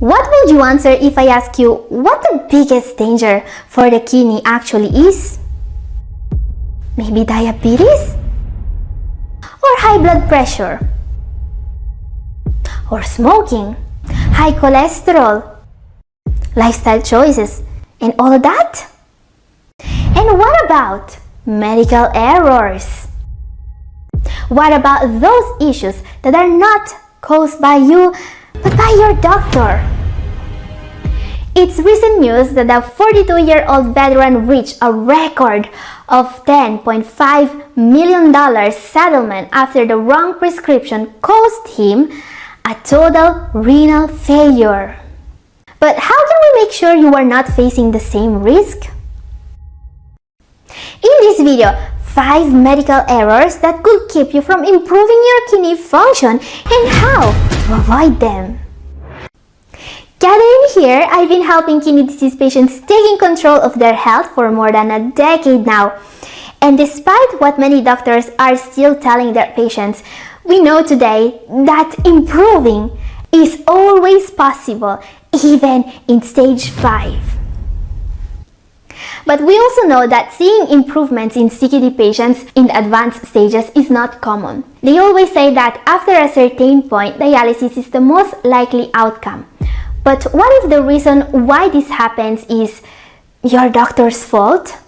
What would you answer if I ask you what the biggest danger for the kidney actually is? Maybe diabetes? Or high blood pressure? Or smoking? High cholesterol? Lifestyle choices? And all of that? And what about medical errors? What about those issues that are not caused by you but by your doctor? It's recent news that a 42-year-old veteran reached a record of $10.5 million settlement after the wrong prescription cost him a total renal failure. But how can we make sure you are not facing the same risk? In this video, 5 medical errors that could keep you from improving your kidney function and how to avoid them. Gathering here, I've been helping kidney disease patients taking control of their health for more than a decade now. And despite what many doctors are still telling their patients, we know today that improving is always possible, even in stage 5. But we also know that seeing improvements in CKD patients in advanced stages is not common. They always say that after a certain point, dialysis is the most likely outcome. But what if the reason why this happens is your doctor's fault?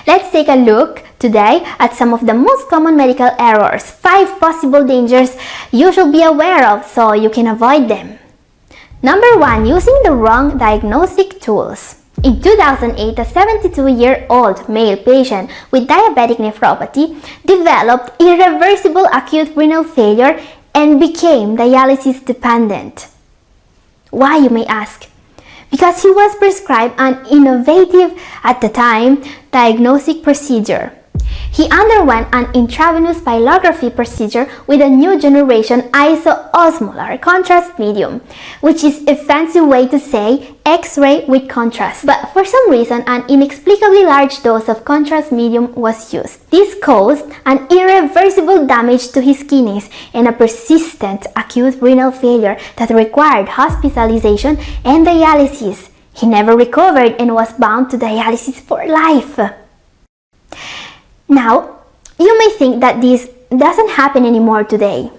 Let's take a look today at some of the most common medical errors, 5 possible dangers you should be aware of so you can avoid them. Number 1. Using the wrong diagnostic tools. In 2008, a 72-year-old male patient with diabetic nephropathy developed irreversible acute renal failure and became dialysis dependent. Why, you may ask? Because he was prescribed an innovative, at the time, diagnostic procedure. He underwent an intravenous pyelography procedure with a new generation iso-osmolar contrast medium, which is a fancy way to say X-ray with contrast. But for some reason, an inexplicably large dose of contrast medium was used. This caused an irreversible damage to his kidneys and a persistent acute renal failure that required hospitalization and dialysis. He never recovered and was bound to dialysis for life. Now, you may think that this doesn't happen anymore today.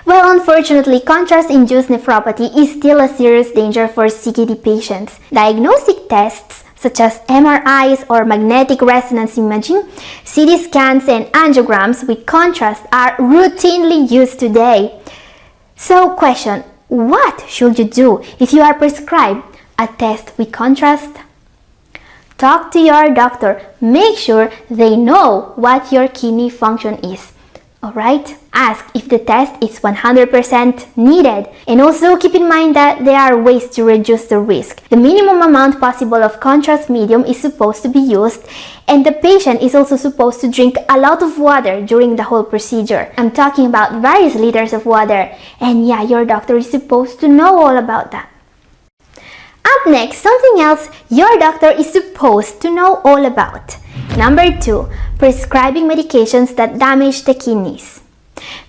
Well, unfortunately, contrast-induced nephropathy is still a serious danger for CKD patients. Diagnostic tests such as MRIs or magnetic resonance imaging, CT scans and angiograms with contrast are routinely used today. So, question, what should you do if you are prescribed a test with contrast? Talk to your doctor. Make sure they know what your kidney function is. Alright? Ask if the test is 100% needed. And also keep in mind that there are ways to reduce the risk. The minimum amount possible of contrast medium is supposed to be used, and the patient is also supposed to drink a lot of water during the whole procedure. I'm talking about various liters of water. And yeah, your doctor is supposed to know all about that. Up next, something else your doctor is supposed to know all about. Number 2, prescribing medications that damage the kidneys.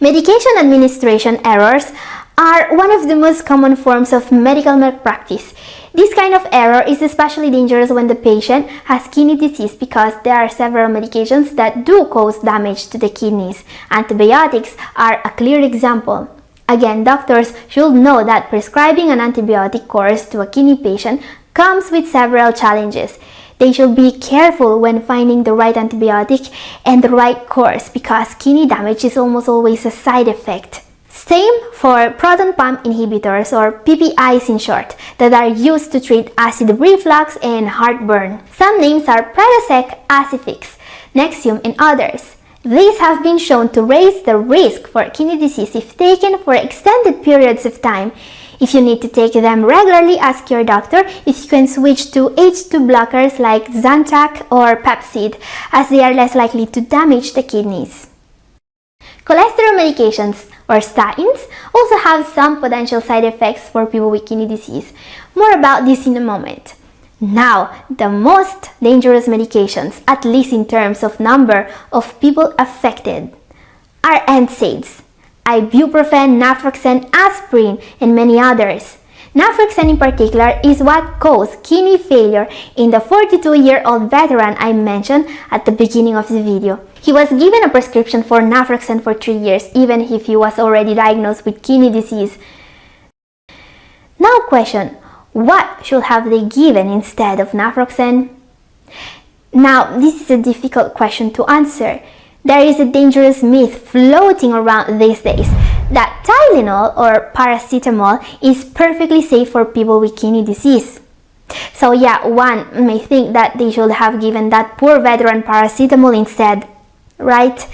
Medication administration errors are one of the most common forms of medical malpractice. This kind of error is especially dangerous when the patient has kidney disease because there are several medications that do cause damage to the kidneys. Antibiotics are a clear example. Again, doctors should know that prescribing an antibiotic course to a kidney patient comes with several challenges. They should be careful when finding the right antibiotic and the right course because kidney damage is almost always a side effect. Same for proton pump inhibitors, or PPIs in short, that are used to treat acid reflux and heartburn. Some names are Prilosec, Acifix, Nexium, and others. These have been shown to raise the risk for kidney disease if taken for extended periods of time. If you need to take them regularly, ask your doctor if you can switch to H2 blockers like Zantac or Pepcid, as they are less likely to damage the kidneys. Cholesterol medications, or statins, also have some potential side effects for people with kidney disease. More about this in a moment. Now, the most dangerous medications, at least in terms of number of people affected, are NSAIDs, ibuprofen, naproxen, aspirin, and many others. Naproxen in particular is what caused kidney failure in the 42-year-old veteran I mentioned at the beginning of the video. He was given a prescription for naproxen for 3 years, even if he was already diagnosed with kidney disease. Now question, what should have they given instead of naproxen? Now, this is a difficult question to answer. There is a dangerous myth floating around these days that Tylenol or paracetamol is perfectly safe for people with kidney disease. So yeah, one may think that they should have given that poor veteran paracetamol instead, right?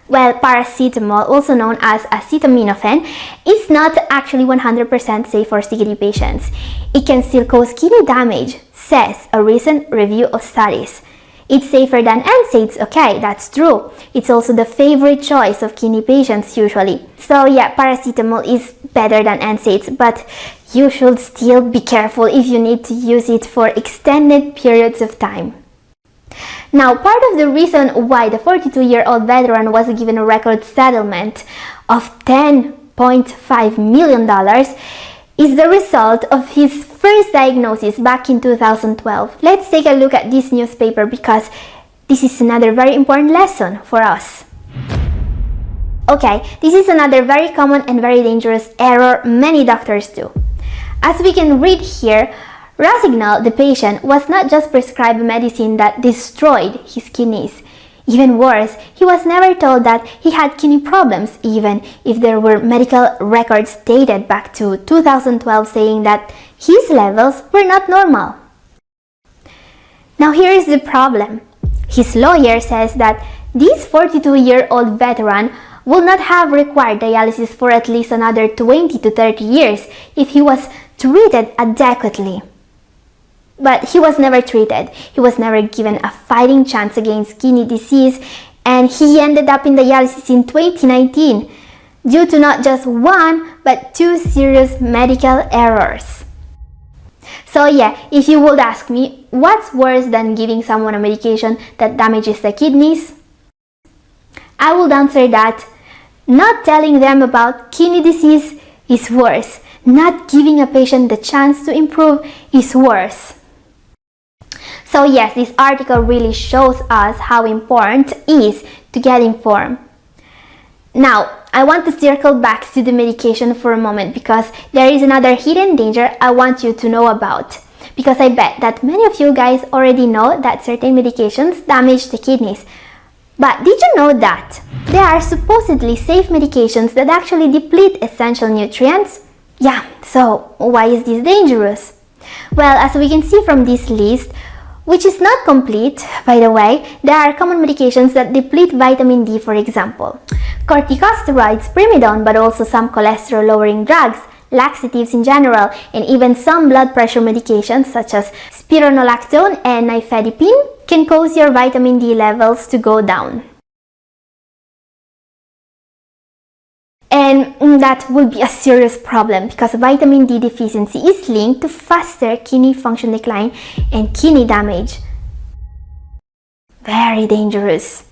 Well, paracetamol, also known as acetaminophen, is not actually 100% safe for CKD patients. It can still cause kidney damage, says a recent review of studies. It's safer than NSAIDs, okay, that's true. It's also the favorite choice of kidney patients usually. So yeah, paracetamol is better than NSAIDs, but you should still be careful if you need to use it for extended periods of time. Now, part of the reason why the 42-year-old veteran was given a record settlement of $10.5 million is the result of his first diagnosis back in 2012. Let's take a look at this newspaper because this is another very important lesson for us. Okay, this is another very common and very dangerous error many doctors do. As we can read here, Rosignol, the patient, was not just prescribed medicine that destroyed his kidneys. Even worse, he was never told that he had kidney problems, even if there were medical records dated back to 2012 saying that his levels were not normal. Now here is the problem. His lawyer says that this 42-year-old veteran will not have required dialysis for at least another 20 to 30 years if he was treated adequately. But he was never treated. He was never given a fighting chance against kidney disease, and he ended up in dialysis in 2019 due to not just one but two serious medical errors. So yeah, if you would ask me, what's worse than giving someone a medication that damages the kidneys? I would answer that not telling them about kidney disease is worse. Not giving a patient the chance to improve is worse. So yes, this article really shows us how important it is to get informed. Now, I want to circle back to the medication for a moment because there is another hidden danger I want you to know about. Because I bet that many of you guys already know that certain medications damage the kidneys. But did you know that there are supposedly safe medications that actually deplete essential nutrients? Yeah, so why is this dangerous? Well, as we can see from this list, which is not complete, by the way, there are common medications that deplete vitamin D, for example. Corticosteroids, primidone, but also some cholesterol-lowering drugs, laxatives in general, and even some blood pressure medications such as spironolactone and nifedipine can cause your vitamin D levels to go down. And that will be a serious problem because vitamin D deficiency is linked to faster kidney function decline and kidney damage. Very dangerous.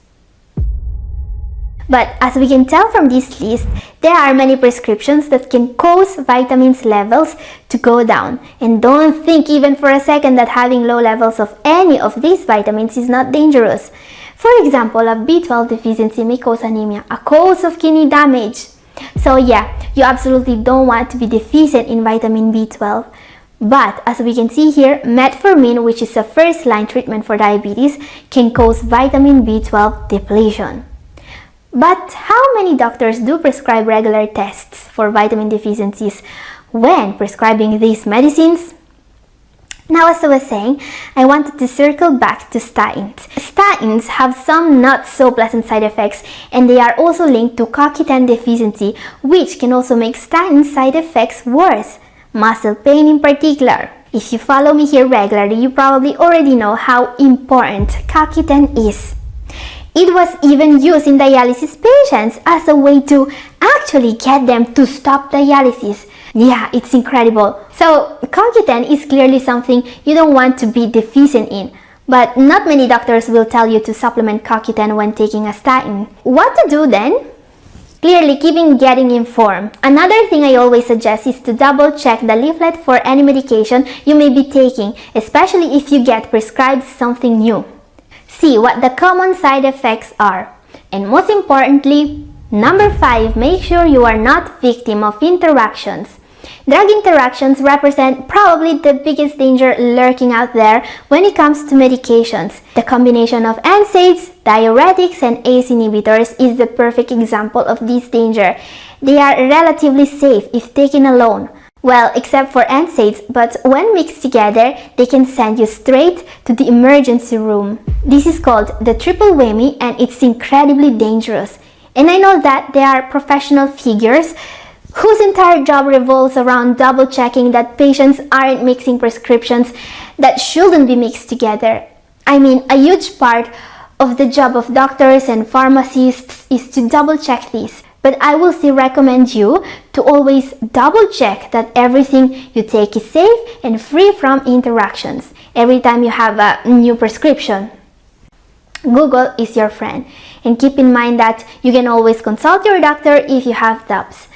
But as we can tell from this list, there are many prescriptions that can cause vitamins levels to go down. And don't think even for a second that having low levels of any of these vitamins is not dangerous. For example, a B12 deficiency may cause anemia, a cause of kidney damage. So yeah, you absolutely don't want to be deficient in vitamin B12. But as we can see here, metformin, which is a first-line treatment for diabetes, can cause vitamin B12 depletion. But how many doctors do prescribe regular tests for vitamin deficiencies when prescribing these medicines? Now, as I was saying, I wanted to circle back to statins. Statins have some not so pleasant side effects, and they are also linked to CoQ10 deficiency, which can also make statin side effects worse, muscle pain in particular. If you follow me here regularly, you probably already know how important CoQ10 is. It was even used in dialysis patients as a way to actually get them to stop dialysis. Yeah, it's incredible. So, CoQ10 is clearly something you don't want to be deficient in. But not many doctors will tell you to supplement CoQ10 when taking a statin. What to do then? Clearly, keeping getting informed. Another thing I always suggest is to double check the leaflet for any medication you may be taking, especially if you get prescribed something new. See what the common side effects are. And most importantly, number 5, make sure you are not victim of interactions. Drug interactions represent probably the biggest danger lurking out there when it comes to medications. The combination of NSAIDs, diuretics, and ACE inhibitors is the perfect example of this danger. They are relatively safe if taken alone. Well, except for NSAIDs, but when mixed together, they can send you straight to the emergency room. This is called the triple whammy, and it's incredibly dangerous. And I know that there are professional figures whose entire job revolves around double checking that patients aren't mixing prescriptions that shouldn't be mixed together. I mean, a huge part of the job of doctors and pharmacists is to double check this. But I will still recommend you to always double check that everything you take is safe and free from interactions every time you have a new prescription. Google is your friend, and keep in mind that you can always consult your doctor if you have doubts.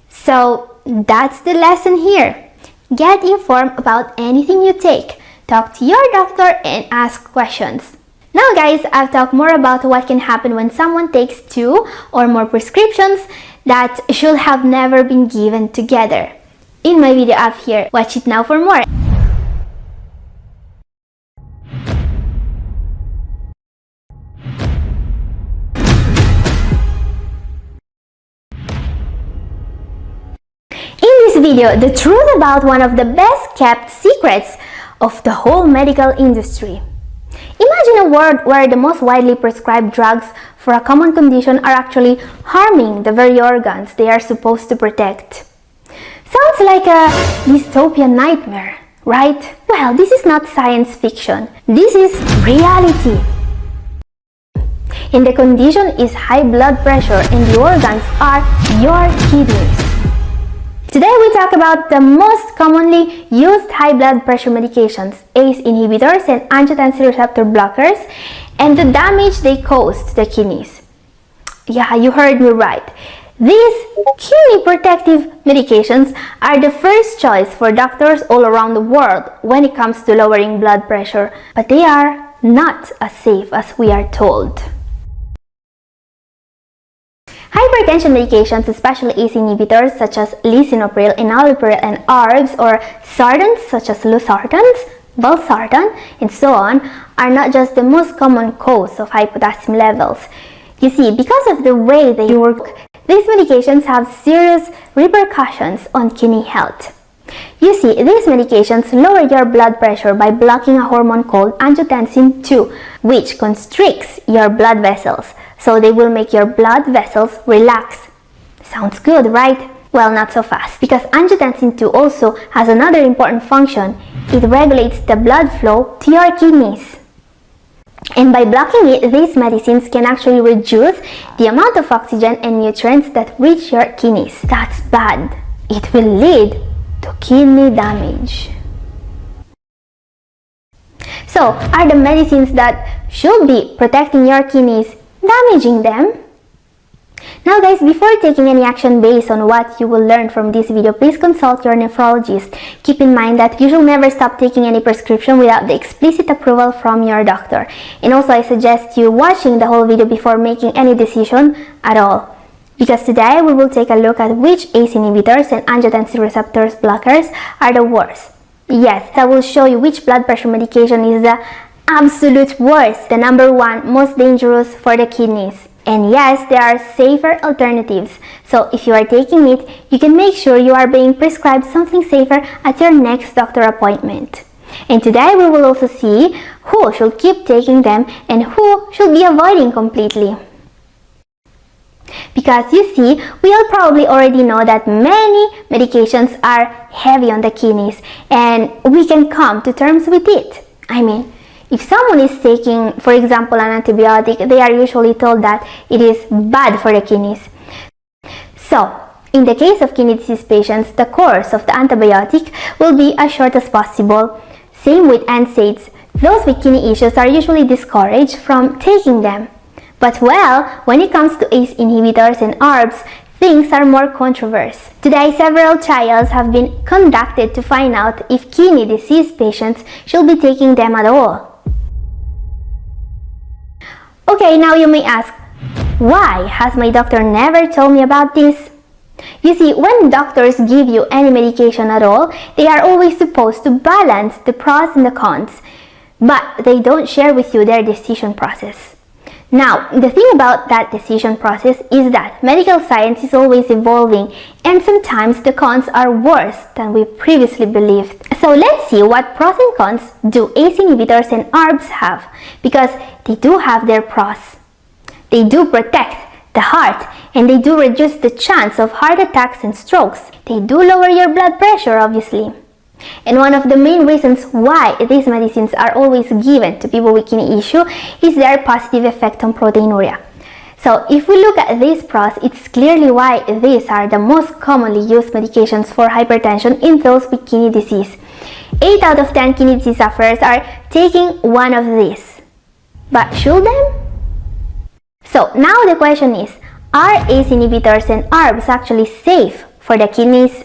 So that's the lesson here. Get informed about anything you take. Talk to your doctor and ask questions. Now guys, I've talked more about what can happen when someone takes 2 or more prescriptions that should have never been given together. In my video up here, watch it now for more. Video, the truth about one of the best kept secrets of the whole medical industry. Imagine a world where the most widely prescribed drugs for a common condition are actually harming the very organs they are supposed to protect. Sounds like a dystopian nightmare, right? Well, this is not science fiction. This is reality. And the condition is high blood pressure, and the organs are your kidneys. Today we talk about the most commonly used high blood pressure medications, ACE inhibitors and angiotensin receptor blockers, and the damage they cause to the kidneys. Yeah, you heard me right. These kidney protective medications are the first choice for doctors all around the world when it comes to lowering blood pressure, but they are not as safe as we are told. Hypertension medications, especially ACE inhibitors such as lisinopril, enalapril, and ARBs, or sartans such as losartans, valsartan, and so on, are not just the most common cause of high potassium levels. You see, because of the way they work, these medications have serious repercussions on kidney health. You see, these medications lower your blood pressure by blocking a hormone called angiotensin II, which constricts your blood vessels, so they will make your blood vessels relax. Sounds good, right? Well, not so fast, because angiotensin II also has another important function. It regulates the blood flow to your kidneys. And by blocking it, these medicines can actually reduce the amount of oxygen and nutrients that reach your kidneys. That's bad. It will lead to kidney damage. So, are the medicines that should be protecting your kidneys damaging them? Now guys, before taking any action based on what you will learn from this video, please consult your nephrologist. Keep in mind that you should never stop taking any prescription without the explicit approval from your doctor. And also, I suggest you watching the whole video before making any decision at all. Because today we will take a look at which ACE inhibitors and angiotensin receptors blockers are the worst. Yes, I will show you which blood pressure medication is the absolute worst, the number 1 most dangerous for the kidneys. And yes, there are safer alternatives. So if you are taking it, you can make sure you are being prescribed something safer at your next doctor appointment. And today we will also see who should keep taking them and who should be avoiding completely. Because you see, we all probably already know that many medications are heavy on the kidneys, and we can come to terms with it. I mean, if someone is taking, for example, an antibiotic, they are usually told that it is bad for the kidneys. So, in the case of kidney disease patients, the course of the antibiotic will be as short as possible. Same with NSAIDs. Those with kidney issues are usually discouraged from taking them. But well, when it comes to ACE inhibitors and ARBs, things are more controversial. Today, several trials have been conducted to find out if kidney disease patients should be taking them at all. Okay, now you may ask, why has my doctor never told me about this? You see, when doctors give you any medication at all, they are always supposed to balance the pros and the cons, but they don't share with you their decision process. Now, the thing about that decision process is that medical science is always evolving, and sometimes the cons are worse than we previously believed. So let's see what pros and cons do ACE inhibitors and ARBs have, because they do have their pros. They do protect the heart, and they do reduce the chance of heart attacks and strokes. They do lower your blood pressure, obviously. And one of the main reasons why these medicines are always given to people with kidney issue is their positive effect on proteinuria. So if we look at these pros, it's clearly why these are the most commonly used medications for hypertension in those with kidney disease. 8 out of 10 kidney disease sufferers are taking one of these. But should them? So now the question is, are ACE inhibitors and ARBs actually safe for the kidneys?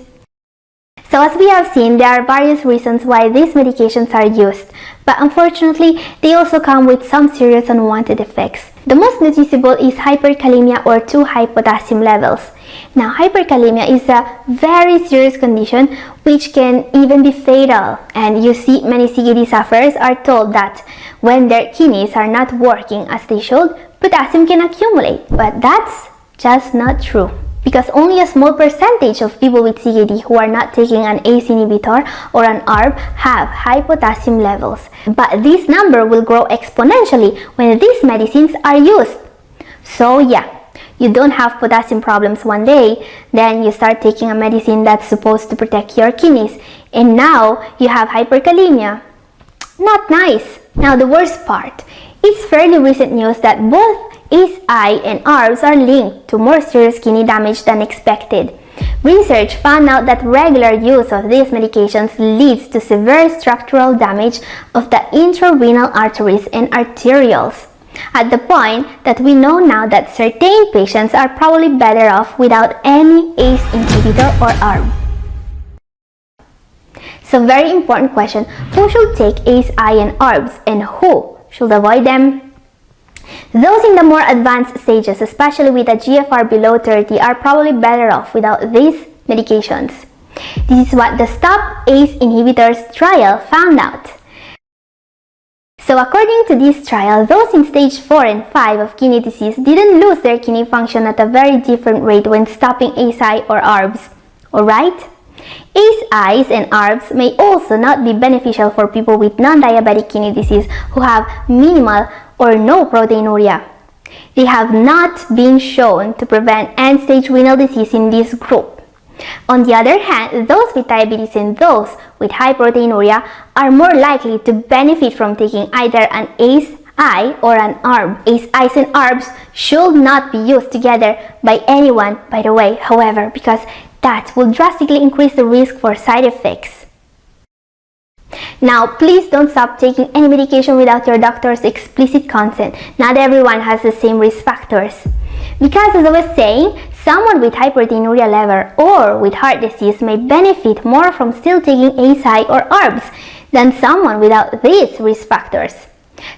So as we have seen, there are various reasons why these medications are used, but unfortunately, they also come with some serious unwanted effects. The most noticeable is hyperkalemia or too high potassium levels. Now, hyperkalemia is a very serious condition which can even be fatal, and you see many CKD sufferers are told that when their kidneys are not working as they should, potassium can accumulate, but that's just not true. Because only a small percentage of people with CKD who are not taking an ACE inhibitor or an ARB have high potassium levels. But this number will grow exponentially when these medicines are used. So yeah, you don't have potassium problems one day, then you start taking a medicine that's supposed to protect your kidneys, and now you have hyperkalemia. Not nice. Now the worst part, it's fairly recent news that both ACE-I and ARBs are linked to more serious kidney damage than expected. Research found out that regular use of these medications leads to severe structural damage of the intrarenal arteries and arterioles, at the point that we know now that certain patients are probably better off without any ACE inhibitor or ARB. So very important question, who should take ACE-I and ARBs and who should avoid them? Those in the more advanced stages, especially with a GFR below 30, are probably better off without these medications. This is what the Stop ACE Inhibitors trial found out. So according to this trial, those in stage 4 and 5 of kidney disease didn't lose their kidney function at a very different rate when stopping ACE-I or ARBs. Alright? ACE-Is and ARBs may also not be beneficial for people with non-diabetic kidney disease who have minimal or no proteinuria. They have not been shown to prevent end-stage renal disease in this group. On the other hand, those with diabetes and those with high proteinuria are more likely to benefit from taking either an ACE-I or an ARB. ACE-Is and ARBs should not be used together by anyone, by the way, however, because that will drastically increase the risk for side effects. Now, please don't stop taking any medication without your doctor's explicit consent. Not everyone has the same risk factors. Because as I was saying, someone with high proteinuria level or with heart disease may benefit more from still taking ACE-I or ARBs than someone without these risk factors.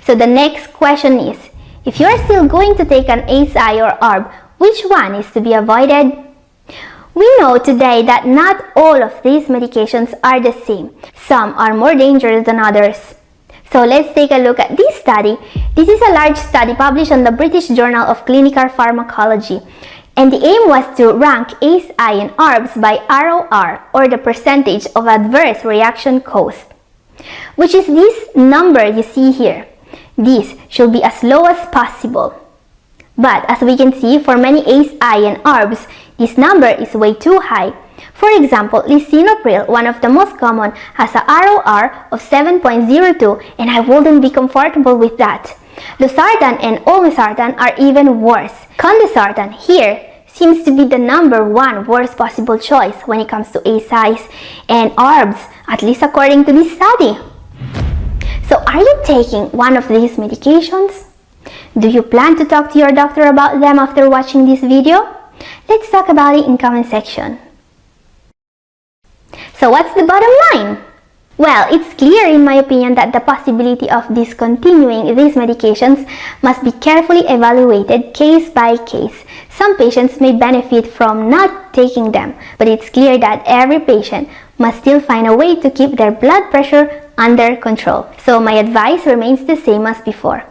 So the next question is, if you are still going to take an ACE-I or ARB, which one is to be avoided? We know today that not all of these medications are the same. Some are more dangerous than others. So let's take a look at this study. This is a large study published on the British Journal of Clinical Pharmacology. And the aim was to rank ACE-I and ARBs by ROR, or the percentage of adverse reaction caused, which is this number you see here. This should be as low as possible. But as we can see, for many ACE-I and ARBs, this number is way too high. For example, lisinopril, one of the most common, has a ROR of 7.02, and I wouldn't be comfortable with that. Losartan and olmesartan are even worse. Condesartan here seems to be the #1 worst possible choice when it comes to ACE-Is and ARBs, at least according to this study. So are you taking one of these medications? Do you plan to talk to your doctor about them after watching this video? Let's talk about it in comment section. So what's the bottom line? Well, it's clear in my opinion that the possibility of discontinuing these medications must be carefully evaluated case by case. Some patients may benefit from not taking them, but it's clear that every patient must still find a way to keep their blood pressure under control. So my advice remains the same as before.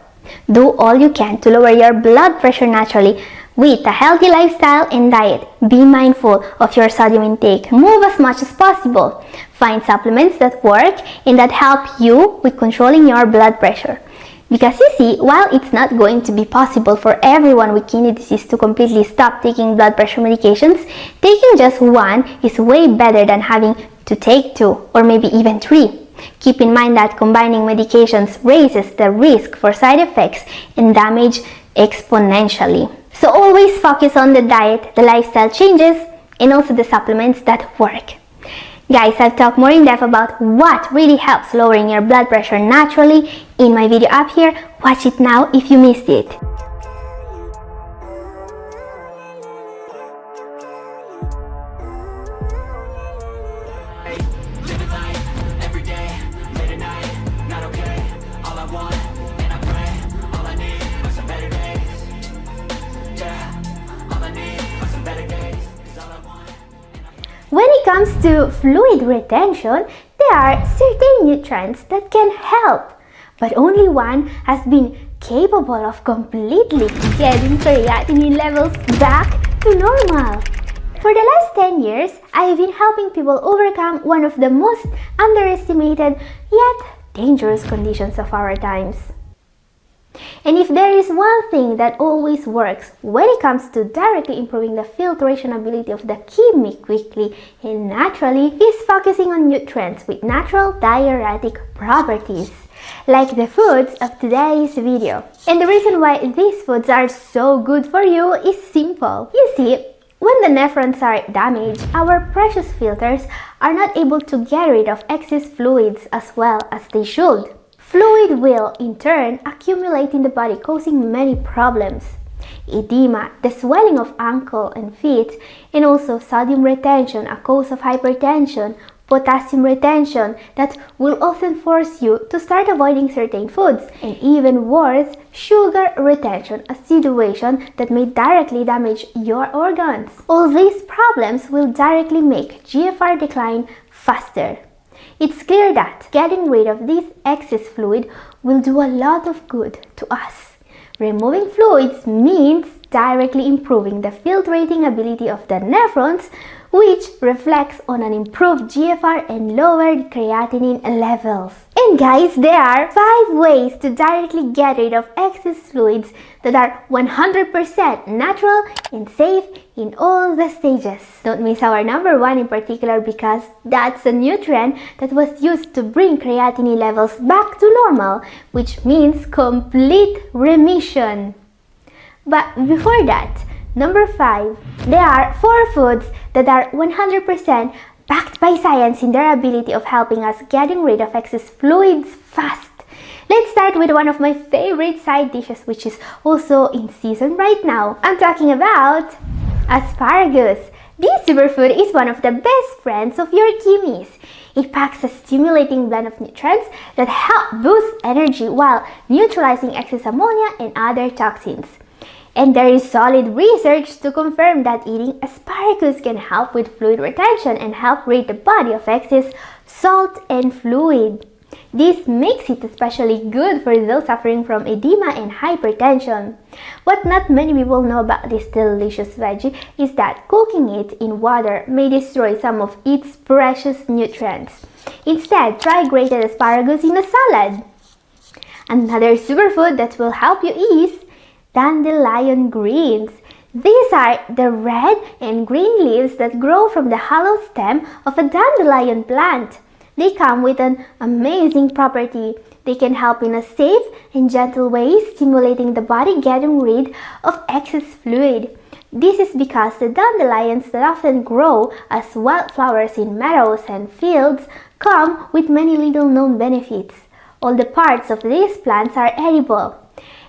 Do all you can to lower your blood pressure naturally with a healthy lifestyle and diet. Be mindful of your sodium intake. Move as much as possible. Find supplements that work and that help you with controlling your blood pressure. Because you see, while it's not going to be possible for everyone with kidney disease to completely stop taking blood pressure medications, taking just one is way better than having to take 2 or maybe even 3. Keep in mind that combining medications raises the risk for side effects and damage exponentially. So always focus on the diet, the lifestyle changes, and also the supplements that work. Guys, I've talked more in depth about what really helps lowering your blood pressure naturally in my video up here. Watch it now if you missed it. When it comes to fluid retention, there are certain nutrients that can help, but only one has been capable of completely getting creatinine levels back to normal. For the last 10 years, I have been helping people overcome one of the most underestimated yet dangerous conditions of our times. And if there is one thing that always works when it comes to directly improving the filtration ability of the kidney quickly and naturally is focusing on nutrients with natural diuretic properties, like the foods of today's video. And the reason why these foods are so good for you is simple. You see, when the nephrons are damaged, our precious filters are not able to get rid of excess fluids as well as they should. Fluid will, in turn, accumulate in the body, causing many problems. Edema, the swelling of ankle and feet, and also sodium retention, a cause of hypertension, potassium retention that will often force you to start avoiding certain foods, and even worse, sugar retention, a situation that may directly damage your organs. All these problems will directly make GFR decline faster. It's clear that getting rid of this excess fluid will do a lot of good to us. Removing fluids means directly improving the filtrating ability of the nephrons, which reflects on an improved GFR and lowered creatinine levels. And guys, there are 5 ways to directly get rid of excess fluids that are 100% natural and safe in all the stages. Don't miss our number 1 in particular, because that's a nutrient that was used to bring creatinine levels back to normal, which means complete remission. But before that, number 5, there are 4 foods that are 100% backed by science in their ability of helping us getting rid of excess fluids fast. Let's start with one of my favorite side dishes, which is also in season right now. I'm talking about asparagus. This superfood is one of the best friends of your kidneys. It packs a stimulating blend of nutrients that help boost energy while neutralizing excess ammonia and other toxins. And there is solid research to confirm that eating asparagus can help with fluid retention and help rid the body of excess salt and fluid. This makes it especially good for those suffering from edema and hypertension. What not many people know about this delicious veggie is that cooking it in water may destroy some of its precious nutrients. Instead, try grated asparagus in a salad. Another superfood that will help you is dandelion greens. These are the red and green leaves that grow from the hollow stem of a dandelion plant. They come with an amazing property. They can help in a safe and gentle way, stimulating the body getting rid of excess fluid. This is because the dandelions that often grow as wildflowers in meadows and fields come with many little known benefits. All the parts of these plants are edible.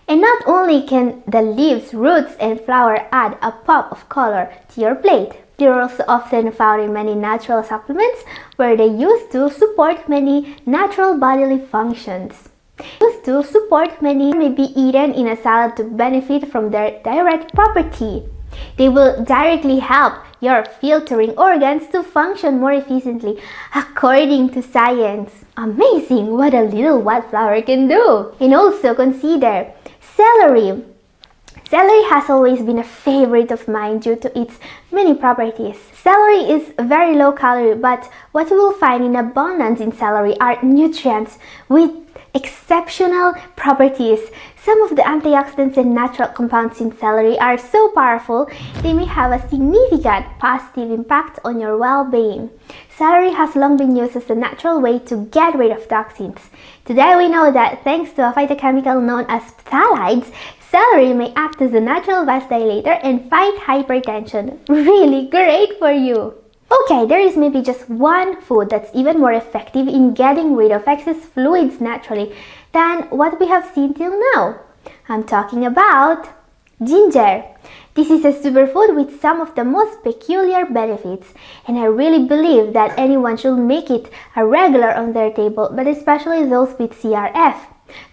And not only can the leaves, roots, and flower add a pop of color to your plate, they're also often found in many natural supplements where they used to support many natural bodily functions. May be eaten in a salad to benefit from their direct property. They will directly help your filtering organs to function more efficiently according to science. Amazing what a little wildflower can do! And also consider celery. Celery has always been a favorite of mine due to its many properties. Celery is very low calorie, but what you will find in abundance in celery are nutrients with exceptional properties. Some of the antioxidants and natural compounds in celery are so powerful, they may have a significant positive impact on your well-being. Celery has long been used as a natural way to get rid of toxins. Today we know that thanks to a phytochemical known as phthalates, celery may act as a natural vasodilator and fight hypertension. Really great for you! Okay, there is maybe just one food that's even more effective in getting rid of excess fluids naturally than what we have seen till now. I'm talking about ginger. This is a superfood with some of the most peculiar benefits, and I really believe that anyone should make it a regular on their table, but especially those with CRF.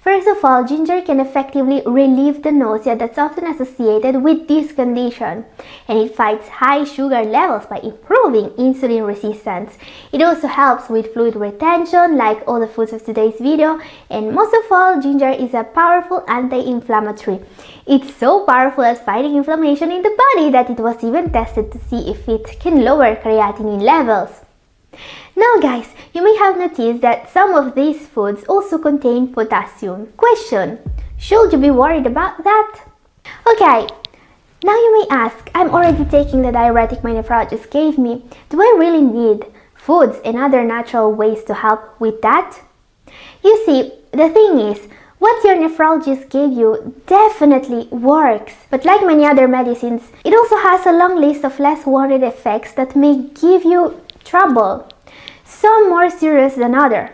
First of all, ginger can effectively relieve the nausea that's often associated with this condition, and it fights high sugar levels by improving insulin resistance. It also helps with fluid retention like all the foods of today's video, and most of all, ginger is a powerful anti-inflammatory. It's so powerful at fighting inflammation in the body that it was even tested to see if it can lower creatinine levels. Now guys, you may have noticed that some of these foods also contain potassium. Question: should you be worried about that? Okay, now you may ask, I'm already taking the diuretic my nephrologist gave me. Do I really need foods and other natural ways to help with that? You see, the thing is, what your nephrologist gave you definitely works. But like many other medicines, it also has a long list of less wanted effects that may give you trouble. Some more serious than others.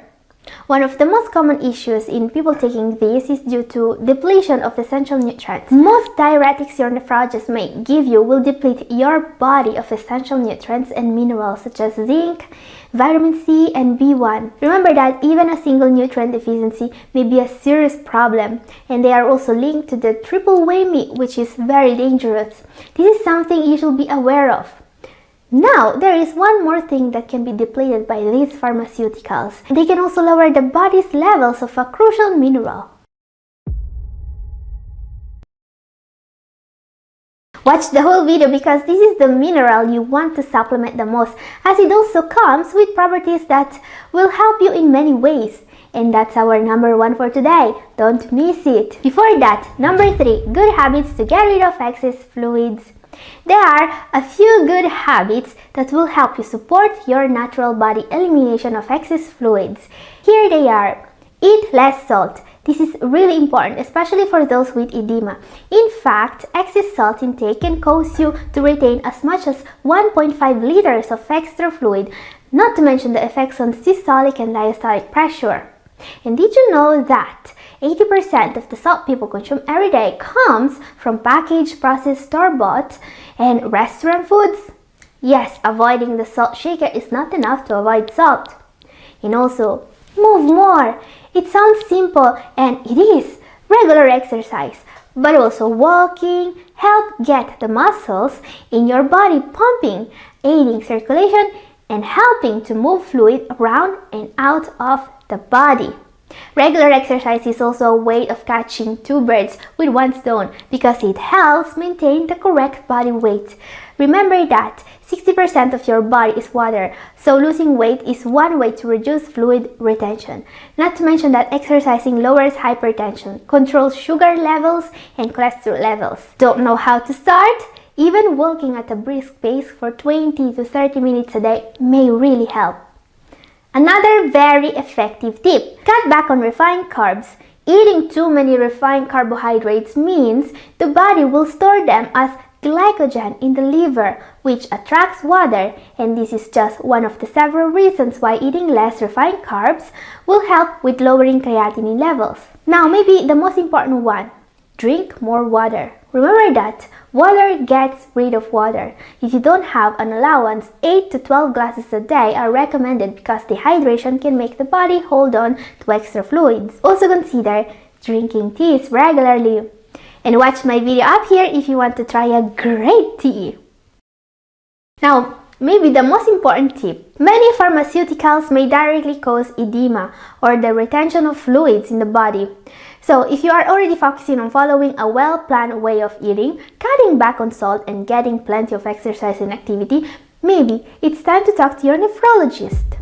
One of the most common issues in people taking this is due to depletion of essential nutrients. Most diuretics your nephrologist may give you will deplete your body of essential nutrients and minerals such as zinc, vitamin C, and B1. Remember that even a single nutrient deficiency may be a serious problem, and they are also linked to the triple whammy, which is very dangerous. This is something you should be aware of. Now, there is one more thing that can be depleted by these pharmaceuticals. They can also lower the body's levels of a crucial mineral. Watch the whole video because this is the mineral you want to supplement the most, as it also comes with properties that will help you in many ways. And that's our number one for today. Don't miss it. Before that, number 3, good habits to get rid of excess fluids. There are a few good habits that will help you support your natural body elimination of excess fluids. Here they are. Eat less salt. This is really important, especially for those with edema. In fact, excess salt intake can cause you to retain as much as 1.5 liters of extra fluid, not to mention the effects on systolic and diastolic pressure. And did you know that 80% of the salt people consume every day comes from packaged, processed, store-bought, and restaurant foods? Yes, avoiding the salt shaker is not enough to avoid salt. And also, move more. It sounds simple, and it is. Regular exercise, but also walking help get the muscles in your body pumping, aiding circulation, and helping to move fluid around and out of the body. Regular exercise is also a way of catching 2 birds with 1 stone because it helps maintain the correct body weight. Remember that 60% of your body is water, so losing weight is one way to reduce fluid retention. Not to mention that exercising lowers hypertension, controls sugar levels and cholesterol levels. Don't know how to start? Even walking at a brisk pace for 20 to 30 minutes a day may really help. Another very effective tip: cut back on refined carbs. Eating too many refined carbohydrates means the body will store them as glycogen in the liver, which attracts water, and this is just one of the several reasons why eating less refined carbs will help with lowering creatinine levels. Now, maybe the most important one: Drink more water. Remember that water gets rid of water. If you don't have an allowance, 8 to 12 glasses a day are recommended because dehydration can make the body hold on to extra fluids. Also consider drinking teas regularly. And watch my video up here if you want to try a great tea. Now, maybe the most important tip. Many pharmaceuticals may directly cause edema or the retention of fluids in the body. So if you are already focusing on following a well-planned way of eating, cutting back on salt and getting plenty of exercise and activity, maybe it's time to talk to your nephrologist.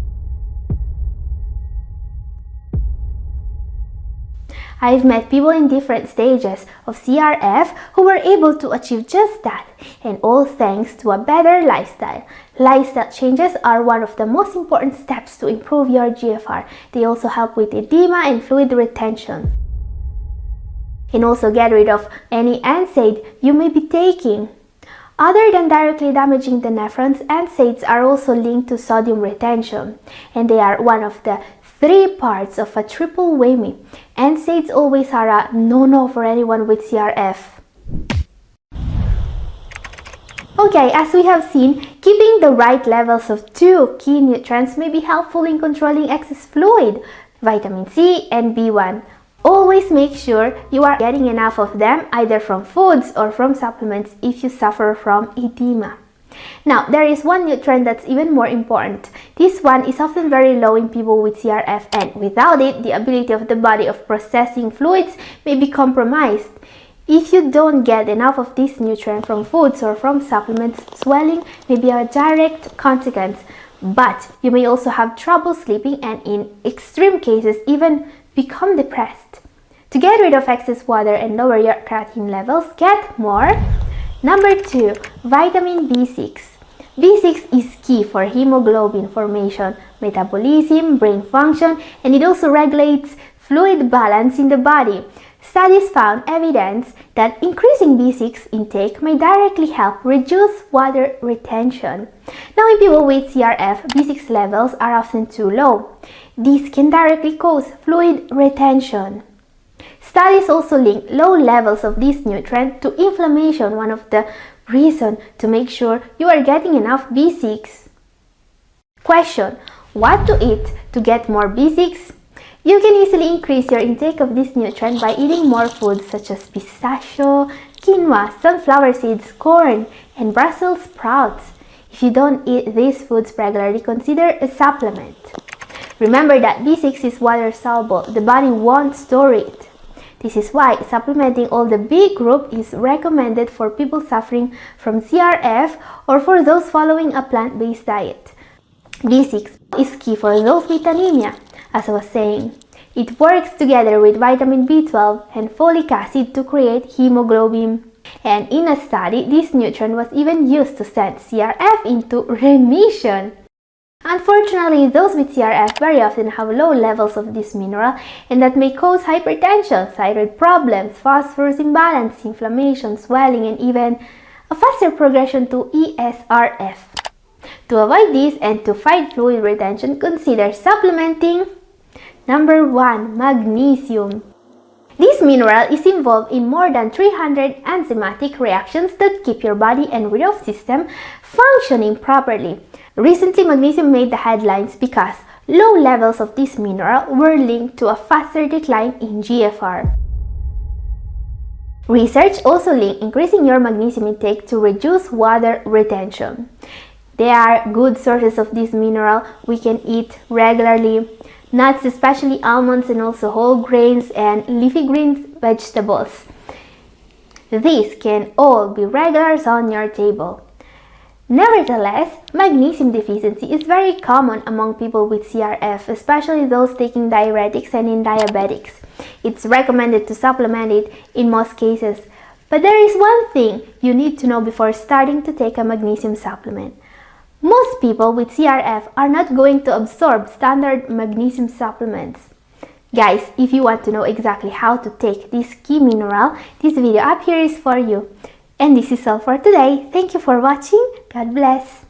I've met people in different stages of CRF who were able to achieve just that, and all thanks to a better lifestyle. Lifestyle changes are one of the most important steps to improve your GFR. They also help with edema and fluid retention. And also get rid of any NSAID you may be taking. Other than directly damaging the nephrons, NSAIDs are also linked to sodium retention, and they are one of the 3 parts of a triple whammy. NSAIDs always are a no-no for anyone with CRF. Okay, as we have seen, keeping the right levels of 2 key nutrients may be helpful in controlling excess fluid, vitamin C and B1. Always make sure you are getting enough of them either from foods or from supplements if you suffer from edema. Now, there is one nutrient that's even more important. This one is often very low in people with CRF, and without it, the ability of the body of processing fluids may be compromised. If you don't get enough of this nutrient from foods or from supplements, swelling may be a direct consequence, but you may also have trouble sleeping and in extreme cases even become depressed. To get rid of excess water and lower your creatinine levels, get more. Number 2, vitamin B6. B6 is key for hemoglobin formation, metabolism, brain function, and it also regulates fluid balance in the body. Studies found evidence that increasing B6 intake may directly help reduce water retention. Now, in people with CRF, B6 levels are often too low. This can directly cause fluid retention. Studies also link low levels of this nutrient to inflammation, one of the reasons to make sure you are getting enough B6. Question: what to eat to get more B6? You can easily increase your intake of this nutrient by eating more foods such as pistachio, quinoa, sunflower seeds, corn, and Brussels sprouts. If you don't eat these foods regularly, consider a supplement. Remember that B6 is water soluble. The body won't store it. This is why supplementing all the B group is recommended for people suffering from CRF or for those following a plant-based diet. B6 is key for those with anemia. As I was saying, it works together with vitamin B12 and folic acid to create hemoglobin. And in a study, this nutrient was even used to send CRF into remission. Unfortunately, those with CRF very often have low levels of this mineral, and that may cause hypertension, thyroid problems, phosphorus imbalance, inflammation, swelling, and even a faster progression to ESRF. To avoid this and to fight fluid retention, consider supplementing. Number 1, magnesium. This mineral is involved in more than 300 enzymatic reactions that keep your body and renal system functioning properly. Recently, magnesium made the headlines because low levels of this mineral were linked to a faster decline in GFR. Research also linked increasing your magnesium intake to reduce water retention. There are good sources of this mineral we can eat regularly. Nuts, especially almonds, and also whole grains and leafy green vegetables. These can all be regulars on your table. Nevertheless, magnesium deficiency is very common among people with CRF, especially those taking diuretics and in diabetics. It's recommended to supplement it in most cases. But there is one thing you need to know before starting to take a magnesium supplement. Most people with CRF are not going to absorb standard magnesium supplements. Guys, if you want to know exactly how to take this key mineral, this video up here is for you. And this is all for today. Thank you for watching. God bless.